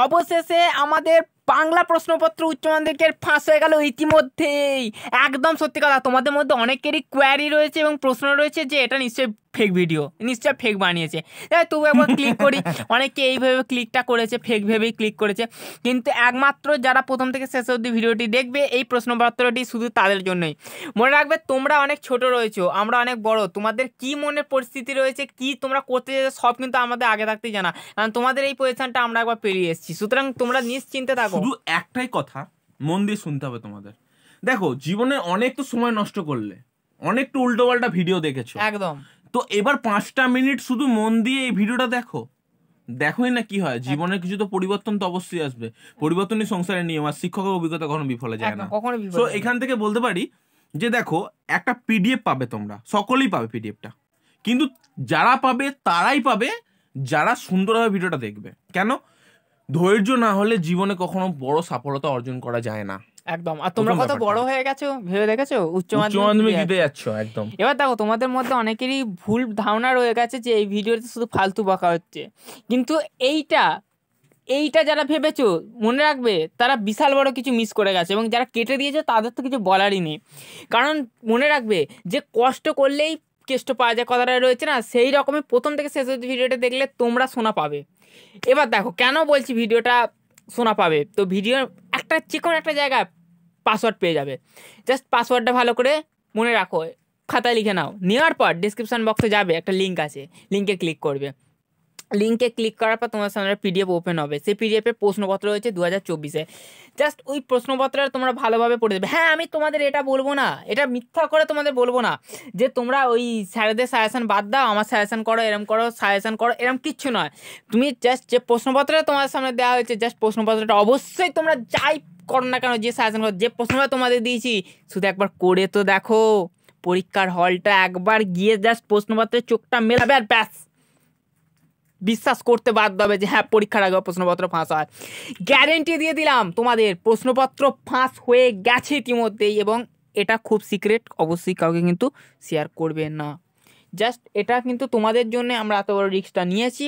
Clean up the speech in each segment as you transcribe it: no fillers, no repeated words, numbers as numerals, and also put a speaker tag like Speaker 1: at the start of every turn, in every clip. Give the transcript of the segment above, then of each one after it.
Speaker 1: অবশেষে আমাদের বাংলা প্রশ্নপত্র উচ্চ মাধ্যমিকের ফাঁস হয়ে গেল ইতিমধ্যেই। একদম সত্যি কথা, তোমাদের মধ্যে অনেকেরই কোয়ারি রয়েছে এবং প্রশ্ন রয়েছে যে এটা নিশ্চয়ই ফেক ভিডিও, নিশ্চয়ই ফেক বানিয়েছে। তবু একবার ক্লিক করি, অনেকে এইভাবে ক্লিকটা করেছে, ফেক ভেবেই ক্লিক করেছে। কিন্তু একমাত্র যারা প্রথম থেকে শেষ অবধি ভিডিওটি দেখবে, এই প্রশ্নপত্রটি শুধু তাদের জন্যই। মনে রাখবে, তোমরা অনেক ছোট রয়েছো, আমরা অনেক বড়। তোমাদের কি মনের পরিস্থিতি রয়েছে, কি তোমরা করতে চাইছো, সব কিন্তু আমাদের আগে থাকতেই জানা, কারণ তোমাদের এই পজিশনটা আমরা একবার পেরিয়ে এসেছি। সুতরাং তোমরা নিশ্চিন্তে থাকো।
Speaker 2: শুধু একটাই কথা মন দিয়ে শুনতে হবে তোমাদের। দেখো, জীবনে অনেক তো সময় নষ্ট করলে, অনেক তো উল্টো পাল্টা ভিডিও দেখেছো,
Speaker 1: একদম।
Speaker 2: তো এবার 5টা মিনিট শুধু মন দিয়ে এই ভিডিওটা দেখোই না কি হয়। জীবনের কিছু তো পরিবর্তন তো অবশ্যই আসবে। পরিবর্তনই সংসারের নিয়ম, আর শিক্ষকের অভিজ্ঞতা কখনো বিফলে যায় না। তো এখান থেকে বলতে পারি যে দেখো, একটা পিডিএফ পাবে, তোমরা সকলেই পাবে পিডিএফটা, কিন্তু যারা পাবে তারাই পাবে যারা সুন্দরভাবে ভিডিওটা দেখবে। কেন? ধৈর্য না হলে জীবনে কখনো বড় সফলতা অর্জন করা যায় না।
Speaker 1: একদম। আর তোমরা কত বড় হয়ে গেছো ভেবে দেখেছো? উচ্চ মাধ্যমিক দিতে যাচ্ছ।
Speaker 2: একদম।
Speaker 1: এবার দেখো, তোমাদের মধ্যে অনেকেরই ভুল ধারণা রয়ে গেছে যে এই ভিডিওতে শুধু ফালতু বকা হচ্ছে, কিন্তু এইটা যারা ভেবেছো, মনে রাখবে তারা বিশাল বড় কিছু মিস করে গেছে, এবং যারা কেটে দিয়েছে তাদের তো কিছু বলারই নেই। কারণ মনে রাখবে যে কষ্ট করলেই কেষ্ট পাওয়া যায়, কথাটা রয়েছে না, সেই রকমই প্রথম থেকে শেষ অবধি ভিডিওটা দেখলে তোমরা শোনা পাবে। এবার দেখো কেন বলছি ভিডিওটা শোনা পাবে। তো ভিডিওর একটা যে কোনো একটা জায়গায় পাসওয়ার্ড পেয়ে যাবে, জাস্ট পাসওয়ার্ডটা ভালো করে মনে রাখো, খাতায় লিখে নাও। নেওয়ার পর ডিসক্রিপশান বক্সে যাবে, একটা লিঙ্ক আছে, লিঙ্কে ক্লিক করবে। লিঙ্কে ক্লিক করার পর তোমার সামনে পিডিএফ ওপেন হবে। সেই পিডিএফের প্রশ্নপত্র রয়েছে 2024-এ। জাস্ট ওই প্রশ্নপত্রটা তোমরা ভালোভাবে পড়ে দেবে। হ্যাঁ, আমি তোমাদের এটা বলবো না, এটা মিথ্যা করে তোমাদের বলবো না যে তোমরা ওই স্যারেদের সাজেশন বাদ দাও, আমার সাজেশন করো, এরম করো, সাজেশন করো, এরম কিচ্ছু নয়। তুমি জাস্ট যে প্রশ্নপত্রটা তোমার সামনে দেওয়া হয়েছে, জাস্ট প্রশ্নপত্রটা অবশ্যই তোমরা যাই করো না কেন, যে সাজেশন করো, যে প্রশ্নটা তোমাদের দিয়েছি, শুধু একবার করে তো দেখো। পরীক্ষার হলটা একবার গিয়ে জাস্ট প্রশ্নপত্রের চোখটা মেলাবে, আর ব্যাস বিশ্বাস করতে বাধ্য হবে যে হ্যাঁ, পরীক্ষার আগে প্রশ্নপত্র ফাঁস হয়। গ্যারেন্টি দিয়ে দিলাম, তোমাদের প্রশ্নপত্র ফাঁস হয়ে গেছে ইতিমধ্যেই, এবং এটা খুব সিক্রেট, অবশ্যই কাউকে কিন্তু শেয়ার করবে না। জাস্ট এটা কিন্তু তোমাদের জন্য আমরা এত বড় রিস্কটা নিয়েছি,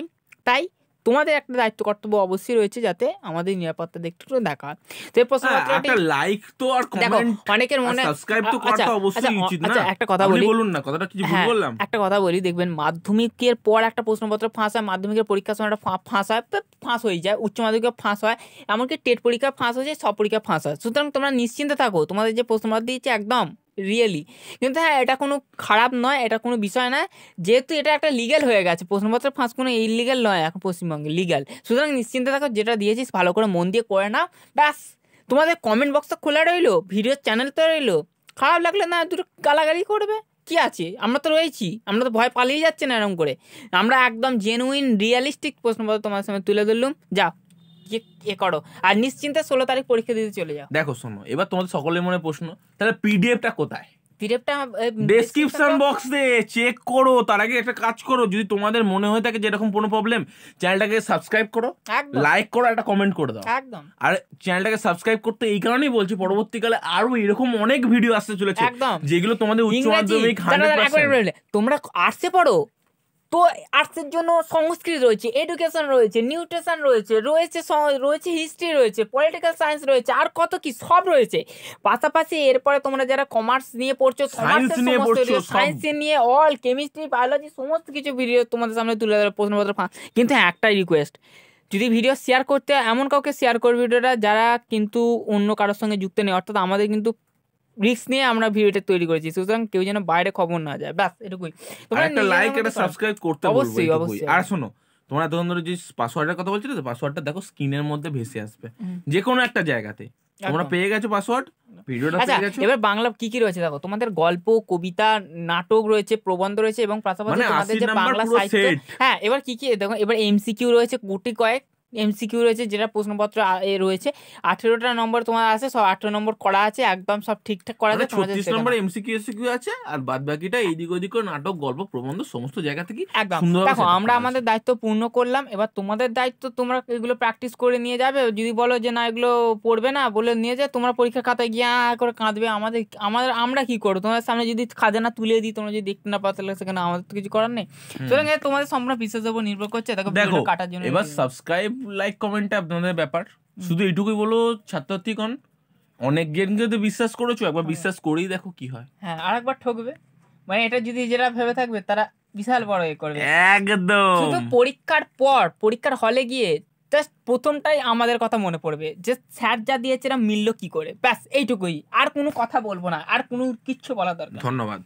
Speaker 1: তাই তোমাদের একটা দায়িত্ব কর্তব্য অবশ্যই রয়েছে, যাতে আমাদের নিরাপত্তা দিকটা একটু দেখা। তো এই প্রশ্নপত্রটি
Speaker 2: একটা লাইক তো আর কমেন্ট,
Speaker 1: অনেকের মনে
Speaker 2: সাবস্ক্রাইব তো করা অবশ্যই উচিত না।
Speaker 1: একটা কথা বলি,
Speaker 2: বলুন না, কথাটা কিছু ভুল বললাম?
Speaker 1: একটা কথা বলি, দেখবেন মাধ্যমিকের পর একটা প্রশ্নপত্র ফাঁস হয়, মাধ্যমিকের পরীক্ষার সময় একটা ফাঁস হয়ে যায়, উচ্চ মাধ্যমিকে ফাঁস হয়, এমনকি টেট পরীক্ষা ফাঁস হয়ে যায়, সব পরীক্ষা ফাঁস হয়। সুতরাং তোমরা নিশ্চিন্তে থাকো, তোমাদের যে প্রশ্নপত্র দিয়েছে একদম রিয়েলি। কিন্তু হ্যাঁ, এটা কোনো খারাপ নয়, এটা কোনো বিষয় নয়, যেহেতু এটা একটা লিগ্যাল হয়ে গেছে। প্রশ্নপত্র ফাঁস কোনো ইলিগ্যাল নয় এখন পশ্চিমবঙ্গে, লিগ্যাল। সুতরাং নিশ্চিন্তে থাকো, যেটা দিয়েছিস ভালো করে মন দিয়ে করে নাও, ব্যাস। তোমাদের কমেন্ট বক্সটা খোলা রইলো, ভিডিওর চ্যানেল তো রইলো, খারাপ লাগলে না দুটো গালাগালি করবে, কি আছে, আমরা তো রয়েছি, আমরা তো ভয় পালিয়ে যাচ্ছে না এরকম করে। আমরা একদম জেনুইন রিয়েলিস্টিক প্রশ্নপত্র তোমার সামনে তুলে ধরলাম, যাও করো, আর নিশ্চিন্তে 16 তারিখ পরীক্ষা দিতে চলে যাও।
Speaker 2: দেখো শোনো, এবার তোমাদের সকলের মনে প্রশ্ন, তাহলে পিডিএফটা কোথায়?
Speaker 1: পিডিএফটা
Speaker 2: ডেসক্রিপশন বক্সে চেক করো। তার আগে একটা কাজ করো, যদি তোমাদের মনে হয়ে থাকে যে এরকম কোনো প্রবলেম, চ্যানেলটাকে সাবস্ক্রাইব করো, লাইক করো, একটা কমেন্ট করে দাও।
Speaker 1: একদম।
Speaker 2: আর চ্যানেলটাকে সাবস্ক্রাইব করতে এই কারণেই বলছি, পরবর্তীকালে আরো এরকম অনেক ভিডিও আসতে চলেছে, যেগুলো তোমাদের উচ্চ মাধ্যমিক 100%।
Speaker 1: তোমরা আর্টসে পড়ো তো আর্টসের জন্য সংস্কৃত রয়েছে, এডুকেশন রয়েছে, নিউট্রিশন রয়েছে হিস্ট্রি রয়েছে, পলিটিক্যাল সায়েন্স রয়েছে, আর কত কি সব রয়েছে। পাশাপাশি এরপরে তোমরা যারা কমার্স নিয়ে পড়ছো, সায়েন্স নিয়ে অল কেমিস্ট্রি, বায়োলজি, সমস্ত কিছু ভিডিও তোমাদের সামনে তুলে ধরে প্রশ্নপত্র। কিন্তু একটাই রিকোয়েস্ট, যদি ভিডিও শেয়ার করতে এমন কাউকে শেয়ার করবে ভিডিওটা যারা কিন্তু অন্য কারোর সঙ্গে যুক্ত নেই, অর্থাৎ আমাদের কিন্তু রিস্ক নিয়ে আমরা ভিডিওটা তৈরি করেছি, সুতরাং কেউ যেন বাইরে খবর না যায়, ব্যাস এটুকুই।
Speaker 2: তোমরা একটা লাইক, একটা সাবস্ক্রাইব করতে বলবো, অবশ্যই। আর শোনো, তোমরা তখন ধরে যে পাসওয়ার্ডের কথা বলছিলে, তো পাসওয়ার্ডটা দেখো স্ক্রিনের মধ্যে ভেসে আসবে, যে কোনো একটা জায়গাতে তোমরা পেয়ে গেছো পাসওয়ার্ড, ভিডিওটা পেয়ে গেছো।
Speaker 1: এবার বাংলা কি কি রয়েছে দেখো, তোমাদের গল্প, কবিতা, নাটক রয়েছে, প্রবন্ধ রয়েছে, এবং পাশাপাশি তোমাদের যে বাংলা সাহিত্য। হ্যাঁ, এবার কি কি দেখো, এবার এমসিকিউ রয়েছে গুটি কয়েক, এমসিকিউ রয়েছে, যেটা প্রশ্নপত্র রয়েছে 18টা নম্বর তোমার আছে, সব 18 নম্বর করা আছে, একদম সব ঠিকঠাক করা আছে।
Speaker 2: 36 নম্বর এমসিকিউ আছে, আর বাদ বাকিটা এইদিক ওদিক নাটক, গল্প, প্রবন্ধ সমস্ত জায়গা থেকে
Speaker 1: একদম। দেখো, আমরা আমাদের দায়িত্ব পূর্ণ করলাম, এবার তোমাদের দায়িত্ব, তোমরা এগুলো প্র্যাকটিস করে নিয়ে যাবে। যদি বলো যে না এগুলো পড়বে না, বলে নিয়ে যায়, তোমরা পরীক্ষার খাতায় গিয়ে করে কাঁদবে, আমরা কি করবো? তোমাদের সামনে যদি খাজানা তুলে দিই, তোমরা যদি দেখতে না পাও, তাহলে সেখানে আমাদের তো কিছু করার নেই। সুতরাং তোমাদের সম্পূর্ণ বিশ্বাসের উপর নির্ভর করছে। দেখো কাটার জন্য
Speaker 2: এবার সাবস্ক্রাইব লাইক কমেন্টে আপনাদের ব্যাপার। শুধু এইটুকুই বলো ছাত্রছাত্রীগণ, অনেক জ্ঞানকে তো বিশ্বাস করেছো, একবার বিশ্বাস করেই দেখো কি হয়।
Speaker 1: হ্যাঁ, আরেকবার ঠকবে, মানে এটা যদি যেটা ভেবে থাকবে তারা বিশাল বড় করবে
Speaker 2: একদম।
Speaker 1: শুধু পরীক্ষার পর পরীক্ষার হলে গিয়ে জাস্ট প্রথমটাই আমাদের কথা মনে পড়বে যে স্যার যা দিয়েছে মিললো কি করে, ব্যাস এইটুকুই, আর কোনো কথা বলবো না, আর কোনো কিচ্ছু বলার দরকার।
Speaker 2: ধন্যবাদ।